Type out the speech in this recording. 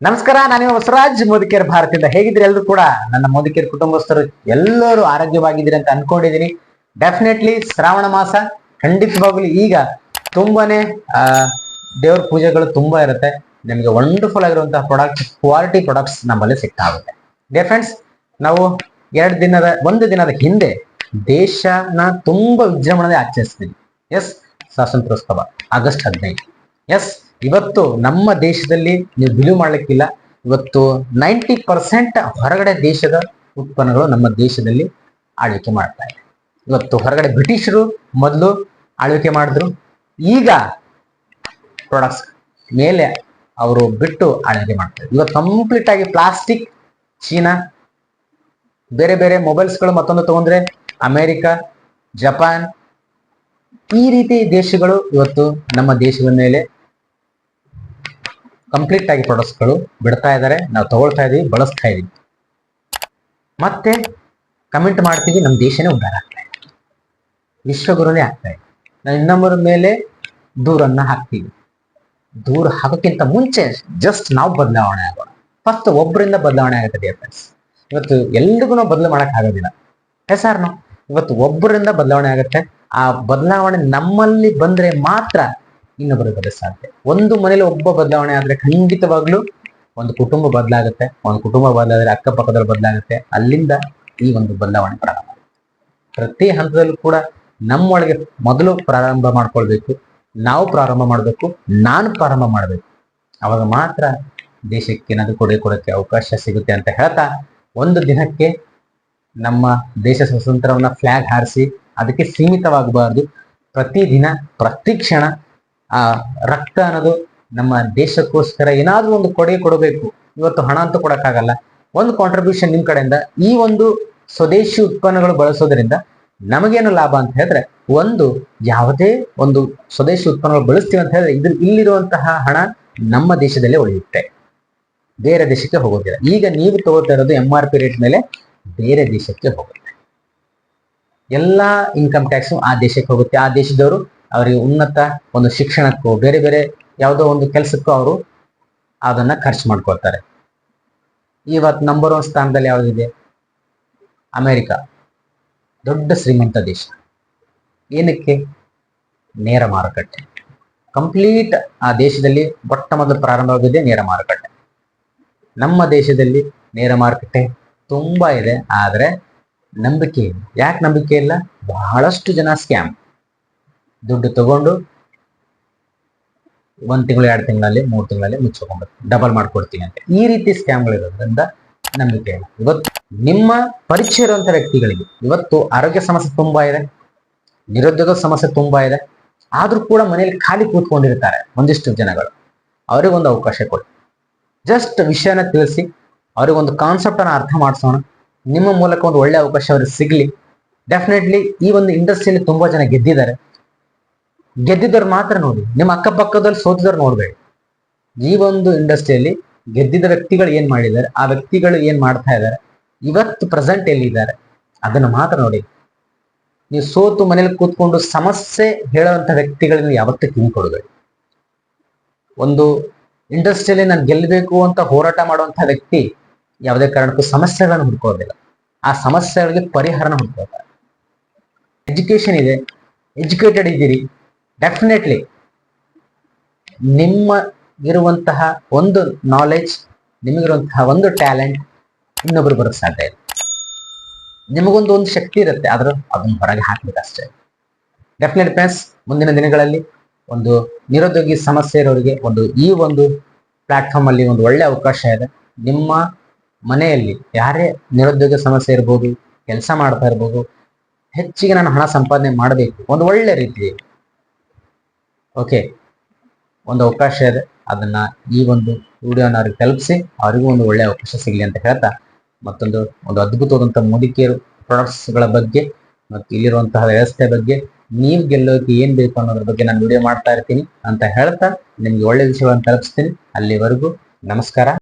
ನಮಸ್ಕಾರ, ನಾನು ಬಸವರಾಜ್ ಮೋದಿಕೇರ್ ಭಾರತದಿಂದ. ಹೇಗಿದ್ರೆ ಎಲ್ಲರೂ ಕೂಡ ನನ್ನ ಮೋದಿಕೇರ್ ಕುಟುಂಬಸ್ಥರು ಎಲ್ಲರೂ ಆರೋಗ್ಯವಾಗಿದ್ದೀರಿ ಅಂತ ಅನ್ಕೊಂಡಿದ್ದೀನಿ. ಡೆಫಿನೆಟ್ಲಿ ಶ್ರಾವಣ ಮಾಸ ಖಂಡಿತವಾಗ್ಲು ಈಗ ತುಂಬಾನೇ ದೇವ್ರ ಪೂಜೆಗಳು ತುಂಬಾ ಇರುತ್ತೆ. ನಿಮಗೆ ವಂಡರ್ಫುಲ್ ಆಗಿರುವಂತಹ ಪ್ರಾಡಕ್ಟ್ಸ್, ಕ್ವಾಲಿಟಿ ಪ್ರಾಡಕ್ಟ್ಸ್ ನಮ್ಮಲ್ಲಿ ಸಿಗ್ತಾ ಆಗುತ್ತೆ. ಡಿಯರ್ ಫ್ರೆಂಡ್ಸ್, ನಾವು ಒಂದು ದಿನದ ಹಿಂದೆ ದೇಶನ ತುಂಬಾ ವಿಜೃಂಭಣೆ ಆಚರಿಸ್ತೀವಿ. ಎಸ್, ಸ್ವಾತಂತ್ರ್ಯೋತ್ಸವ ಆಗಸ್ಟ್ 15. ಎಸ್, ಇವತ್ತು ನಮ್ಮ ದೇಶದಲ್ಲಿ ನೀವು ಬಿಲೀವ್ ಮಾಡ್ಲಿಕ್ಕಿಲ್ಲ, ಇವತ್ತು 90% ಹೊರಗಡೆ ದೇಶದ ಉತ್ಪನ್ನಗಳು ನಮ್ಮ ದೇಶದಲ್ಲಿ ಆಳ್ವಿಕೆ ಮಾಡ್ತಾ ಇದೆ. ಇವತ್ತು ಹೊರಗಡೆ ಬ್ರಿಟಿಷರು ಮೊದಲು ಆಳ್ವಿಕೆ ಮಾಡಿದ್ರು, ಈಗ ಪ್ರಾಡಕ್ಟ್ಸ್ ಮೇಲೆ ಅವರು ಬಿಟ್ಟು ಆಳ್ವಿಕೆ ಮಾಡ್ತಾರೆ. ಇವತ್ತು ಕಂಪ್ಲೀಟ್ ಆಗಿ ಪ್ಲಾಸ್ಟಿಕ್, ಚೀನಾ, ಬೇರೆ ಬೇರೆ ಮೊಬೈಲ್ಸ್ಗಳು ಮತ್ತೊಂದು ತಗೊಂಡ್ರೆ ಅಮೆರಿಕ, ಜಪಾನ್, ಈ ರೀತಿ ದೇಶಗಳು ಇವತ್ತು ನಮ್ಮ ದೇಶದ ಮೇಲೆ ಕಂಪ್ಲೀಟ್ ಆಗಿ ಪ್ರಾಡಕ್ಟ್ಸ್ಗಳು ಬಿಡ್ತಾ ಇದ್ದಾರೆ. ನಾವು ತಗೊಳ್ತಾ ಇದೀವಿ, ಬಳಸ್ತಾ ಇದೀವಿ, ಮತ್ತೆ ಕಮೆಂಟ್ ಮಾಡ್ತೀವಿ, ನಮ್ಮ ದೇಶನೇ ಉದ್ಧಾರ ಆಗ್ತಾ ಇದೆ, ವಿಶ್ವಗುರುನೇ ಆಗ್ತಾ ಇದೆ. ನಾವು ಇನ್ನೊಬ್ಬರ ಮೇಲೆ ದೂರನ್ನ ಹಾಕ್ತೀವಿ. ದೂರ ಹಾಕೋಕ್ಕಿಂತ ಮುಂಚೆ ಜಸ್ಟ್ ನಾವು ಬದಲಾವಣೆ ಆಗೋಣ. ಫಸ್ಟ್ ಒಬ್ಬರಿಂದ ಬದಲಾವಣೆ ಆಗುತ್ತೆ ಡಿಯರ್ ಫ್ರೆಂಡ್ಸ್. ಇವತ್ತು ಎಲ್ರಿಗೂ ನಾವು ಬದಲು ಮಾಡಕ್ ಆಗೋದಿಲ್ಲ. ಹೆಸರ್ನು ಇವತ್ತು ಒಬ್ಬರಿಂದ ಬದಲಾವಣೆ ಆಗುತ್ತೆ. ಆ ಬದಲಾವಣೆ ನಮ್ಮಲ್ಲಿ ಬಂದ್ರೆ ಮಾತ್ರ ಇನ್ನೊಬ್ಬರಿಗೆ ಬದಲು ಸಾಧ್ಯ. ಒಂದು ಮನೇಲಿ ಒಬ್ಬ ಬದಲಾವಣೆ ಆದ್ರೆ ಖಂಡಿತವಾಗ್ಲೂ ಒಂದು ಕುಟುಂಬ ಬದಲಾಗುತ್ತೆ. ಒಂದು ಕುಟುಂಬ ಬದಲಾದ್ರೆ ಅಕ್ಕಪಕ್ಕದಲ್ಲಿ ಬದಲಾಗುತ್ತೆ. ಅಲ್ಲಿಂದ ಈ ಒಂದು ಬದಲಾವಣೆ ಪ್ರಾರಂಭ. ಪ್ರತಿ ಹಂತದಲ್ಲೂ ಕೂಡ ನಮ್ಮೊಳಗೆ ಮೊದಲು ಪ್ರಾರಂಭ ಮಾಡ್ಕೊಳ್ಬೇಕು. ನಾವು ಪ್ರಾರಂಭ ಮಾಡಬೇಕು, ನಾನು ಪ್ರಾರಂಭ ಮಾಡಬೇಕು. ಅವಾಗ ಮಾತ್ರ ದೇಶಕ್ಕೆ ಏನಾದ್ರು ಕೊಡೋಕ್ಕೆ ಅವಕಾಶ ಸಿಗುತ್ತೆ ಅಂತ ಹೇಳ್ತಾ, ಒಂದು ದಿನಕ್ಕೆ ನಮ್ಮ ದೇಶ ಸ್ವಾತಂತ್ರ್ಯವನ್ನ ಫ್ಲಾಗ್ ಹಾರಿಸಿ ಅದಕ್ಕೆ ಸೀಮಿತವಾಗಬಾರ್ದು. ಪ್ರತಿದಿನ ಪ್ರತಿ ಕ್ಷಣ ಆ ರಕ್ತ ಅನ್ನೋದು ನಮ್ಮ ದೇಶಕ್ಕೋಸ್ಕರ ಏನಾದ್ರೂ ಒಂದು ಕೊಡಬೇಕು. ಇವತ್ತು ಹಣ ಅಂತೂ ಕೊಡಕ್ಕಾಗಲ್ಲ, ಒಂದು ಕಾಂಟ್ರಿಬ್ಯೂಷನ್ ನಿಮ್ ಕಡೆಯಿಂದ ಈ ಒಂದು ಸ್ವದೇಶಿ ಉತ್ಪನ್ನಗಳು ಬಳಸೋದ್ರಿಂದ ನಮಗೇನು ಲಾಭ ಅಂತ ಹೇಳಿದ್ರೆ, ಒಂದು ಯಾವುದೇ ಒಂದು ಸ್ವದೇಶಿ ಉತ್ಪನ್ನಗಳು ಬಳಸ್ತೀವಿ ಅಂತ ಹೇಳಿದ್ರೆ ಇಲ್ಲಿರುವಂತಹ ಹಣ ನಮ್ಮ ದೇಶದಲ್ಲೇ ಉಳಿಯುತ್ತೆ, ಬೇರೆ ದೇಶಕ್ಕೆ ಹೋಗೋದಿಲ್ಲ. ಈಗ ನೀವು ತಗೋತಾ ಇರೋದು MRP ರೇಟ್ ಮೇಲೆ ಬೇರೆ ದೇಶಕ್ಕೆ ಹೋಗುತ್ತೆ. ಎಲ್ಲಾ ಇನ್ಕಮ್ ಟ್ಯಾಕ್ಸ್ ಆ ದೇಶಕ್ಕೆ ಹೋಗುತ್ತೆ. ಆ ದೇಶದವರು ಅವರಿಗೆ ಉನ್ನತ ಒಂದು ಶಿಕ್ಷಣಕ್ಕೂ ಬೇರೆ ಬೇರೆ ಯಾವುದೋ ಒಂದು ಕೆಲಸಕ್ಕೂ ಅವರು ಅದನ್ನ ಖರ್ಚು ಮಾಡ್ಕೊಳ್ತಾರೆ. ಇವತ್ತು ನಂಬರ್ 1 ಸ್ಥಾನದಲ್ಲಿ ಯಾವುದಿದೆ? ಅಮೆರಿಕ, ದೊಡ್ಡ ಶ್ರೀಮಂತ ದೇಶ. ಏನಕ್ಕೆ? ನೇರ ಮಾರುಕಟ್ಟೆ. ಕಂಪ್ಲೀಟ್ ಆ ದೇಶದಲ್ಲಿ ಮೊಟ್ಟ ಮೊದಲು ಪ್ರಾರಂಭವಾಗಿದೆ ನೇರ ಮಾರುಕಟ್ಟೆ. ನಮ್ಮ ದೇಶದಲ್ಲಿ ನೇರ ಮಾರುಕಟ್ಟೆ ತುಂಬಾ ಇದೆ, ಆದ್ರೆ ನಂಬಿಕೆ ಇಲ್ಲ. ಯಾಕೆ ನಂಬಿಕೆ ಇಲ್ಲ? ಬಹಳಷ್ಟು ಜನ ಸ್ಕ್ಯಾಮ್, ದುಡ್ಡು ತಗೊಂಡು 1 ತಿಂಗಳು 2 ತಿಂಗಳಲ್ಲಿ 3 ತಿಂಗಳಲ್ಲಿ ಮುಚ್ಚಿಕೊಂಡು ಡಬಲ್ ಮಾಡ್ಕೊಡ್ತೀನಿ ಅಂತ, ಈ ರೀತಿ ಸ್ಕ್ಯಾಮ್ಗಳಿರೋದ್ರಿಂದ ನಂಬಿಕೆ ಇಲ್ಲ. ಇವತ್ತು ನಿಮ್ಮ ಪರಿಚಯ ಇರುವಂತ ವ್ಯಕ್ತಿಗಳಿಗೆ ಇವತ್ತು ಆರೋಗ್ಯ ಸಮಸ್ಯೆ ತುಂಬಾ ಇದೆ, ನಿರುದ್ಯೋಗ ಸಮಸ್ಯೆ ತುಂಬಾ ಇದೆ, ಆದ್ರೂ ಕೂಡ ಮನೆಯಲ್ಲಿ ಖಾಲಿ ಕೂತ್ಕೊಂಡಿರ್ತಾರೆ ಒಂದಿಷ್ಟು ಜನಗಳು. ಅವರಿಗೊಂದು ಅವಕಾಶ ಕೊಡಿ. ಜಸ್ಟ್ ವಿಷಯನ ತಿಳಿಸಿ ಅವ್ರಿಗೊಂದು ಕಾನ್ಸೆಪ್ಟ್ ಅನ್ನ ಅರ್ಥ ಮಾಡಿಸೋಣ. ನಿಮ್ಮ ಮೂಲಕ ಒಂದು ಒಳ್ಳೆ ಅವಕಾಶ ಅವ್ರಿಗೆ ಸಿಗ್ಲಿ. ಡೆಫಿನೆಟ್ಲಿ ಈ ಒಂದು ಇಂಡಸ್ಟ್ರಿಯಲ್ಲಿ ತುಂಬಾ ಜನ ಗೆದ್ದಿದ್ದಾರೆ. ಗೆದ್ದಿದ್ದವ್ರು ಮಾತ್ರ ನೋಡಿ, ನಿಮ್ಮ ಅಕ್ಕಪಕ್ಕದಲ್ಲಿ ಸೋತಿದವ್ರು ನೋಡ್ಬೇಡಿ. ಈ ಒಂದು ಇಂಡಸ್ಟ್ರಿಯಲ್ಲಿ ಗೆದ್ದಿದ್ದ ವ್ಯಕ್ತಿಗಳು ಏನ್ ಮಾಡಿದ್ದಾರೆ, ಆ ವ್ಯಕ್ತಿಗಳು ಏನ್ ಮಾಡ್ತಾ ಇದ್ದಾರೆ, ಇವತ್ತು ಪ್ರೆಸೆಂಟ್ ಎಲ್ಲಿದ್ದಾರೆ ಅದನ್ನು ಮಾತ್ರ ನೋಡಿ. ನೀವು ಸೋತು ಮನೇಲಿ ಕೂತ್ಕೊಂಡು ಸಮಸ್ಯೆ ಹೇಳುವಂತ ವ್ಯಕ್ತಿಗಳನ್ನ ಯಾವತ್ತೂ ಕಿವಿ ಕೊಡಬೇಡಿ. ಒಂದು ಇಂಡಸ್ಟ್ರಿಯಲ್ಲಿ ನಾನು ಗೆಲ್ಲಬೇಕು ಅಂತ ಹೋರಾಟ ಮಾಡುವಂತ ವ್ಯಕ್ತಿ ಯಾವುದೇ ಕಾರಣಕ್ಕೂ ಸಮಸ್ಯೆಗಳನ್ನು ಹುಡ್ಕೋದಿಲ್ಲ, ಆ ಸಮಸ್ಯೆಗಳಿಗೆ ಪರಿಹಾರನ ಹುಡ್ಕೋತಾರೆ. ಎಜುಕೇಶನ್ ಇದೆ, ಎಜುಕೇಟೆಡ್ ಇದ್ದೀರಿ, ಡೆಫಿನೆಟ್ಲಿ ನಿಮ್ಮ ಇರುವಂತಹ ಒಂದು ನಾಲೆಜ್, ನಿಮಗಿರುವಂತಹ ಒಂದು ಟ್ಯಾಲೆಂಟ್ ಇನ್ನೊಬ್ರು ಬರೋಕ್ ಸಾಧ್ಯ ಇದೆ. ನಿಮಗೊಂದು ಶಕ್ತಿ ಇರುತ್ತೆ, ಆದ್ರೆ ಅದನ್ನ ಹೊರಗೆ ಹಾಕ್ಬೇಕಷ್ಟೇ. ಡೆಫಿನೆಟ್ ಫ್ರೆಂಡ್ಸ್, ಮುಂದಿನ ದಿನಗಳಲ್ಲಿ ಒಂದು ನಿರುದ್ಯೋಗಿ ಸಮಸ್ಯೆ ಇರೋರಿಗೆ ಈ ಒಂದು ಪ್ಲಾಟ್ಫಾರ್ಮ್ ಅಲ್ಲಿ ಒಂದು ಒಳ್ಳೆ ಅವಕಾಶ ಇದೆ. ನಿಮ್ಮ ಮನೆಯಲ್ಲಿ ಯಾರೇ ನಿರುದ್ಯೋಗ ಸಮಸ್ಯೆ ಇರ್ಬೋದು, ಕೆಲಸ ಮಾಡ್ತಾ ಇರ್ಬೋದು, ಹೆಚ್ಚಿಗೆ ನಾನು ಹಣ ಸಂಪಾದನೆ ಮಾಡಬೇಕು ಒಂದು ಒಳ್ಳೆ ರೀತಿ, ಓಕೆ, ಒಂದು ಅವಕಾಶ ಇದೆ. ಅದನ್ನ ಈ ಒಂದು ವಿಡಿಯೋನ ಅವ್ರಿಗೆ ತಲುಪಿಸಿ ಅವರಿಗೂ ಒಂದು ಒಳ್ಳೆ ಅವಕಾಶ ಸಿಗಲಿ ಅಂತ ಹೇಳ್ತಾ, ಒಂದು ಅದ್ಭುತವಾದಂತಹ ಮೋದಿಕೇರ್ ಪ್ರಾಡಕ್ಟ್ಸ್ಗಳ ಬಗ್ಗೆ ಮತ್ತು ಇಲ್ಲಿರುವಂತಹ ವ್ಯವಸ್ಥೆ ಬಗ್ಗೆ, ನೀವು ಗೆಲ್ಲೋಕೆ ಏನ್ ಬೇಕು ಅನ್ನೋದ್ರ ಬಗ್ಗೆ ನಾನು ವಿಡಿಯೋ ಮಾಡ್ತಾ ಇರ್ತೀನಿ ಅಂತ ಹೇಳ್ತಾ ನಿಮ್ಗೆ ಒಳ್ಳೆ ವಿಷಯಗಳನ್ನು ತಲುಪಿಸ್ತೀನಿ. ಅಲ್ಲಿವರೆಗೂ ನಮಸ್ಕಾರ.